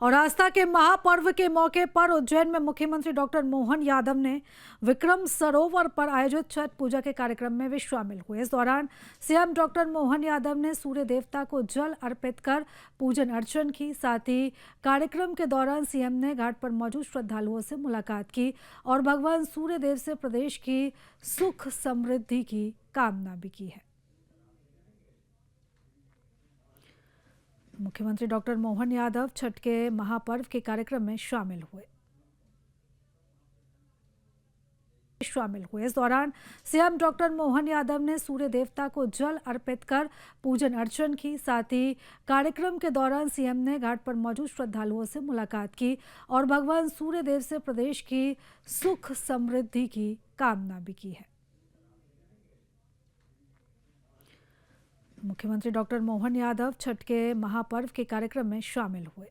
और आस्था के महापर्व के मौके पर उज्जैन में मुख्यमंत्री डॉक्टर मोहन यादव ने विक्रम सरोवर पर आयोजित छठ पूजा के कार्यक्रम में भी शामिल हुए। इस दौरान सीएम डॉक्टर मोहन यादव ने सूर्य देवता को जल अर्पित कर पूजन अर्चन की। साथ ही कार्यक्रम के दौरान सीएम ने घाट पर मौजूद श्रद्धालुओं से मुलाकात की और भगवान सूर्य देव से प्रदेश की सुख समृद्धि की कामना भी की है। मुख्यमंत्री डॉक्टर मोहन यादव छठ के महापर्व के कार्यक्रम में शामिल हुए। इस दौरान सीएम डॉक्टर मोहन यादव ने सूर्य देवता को जल अर्पित कर पूजन अर्चन की। साथ ही कार्यक्रम के दौरान सीएम ने घाट पर मौजूद श्रद्धालुओं से मुलाकात की और भगवान सूर्य देव से प्रदेश की सुख समृद्धि की कामना भी की है। मुख्यमंत्री डॉक्टर मोहन यादव छठ के महापर्व के कार्यक्रम में शामिल हुए।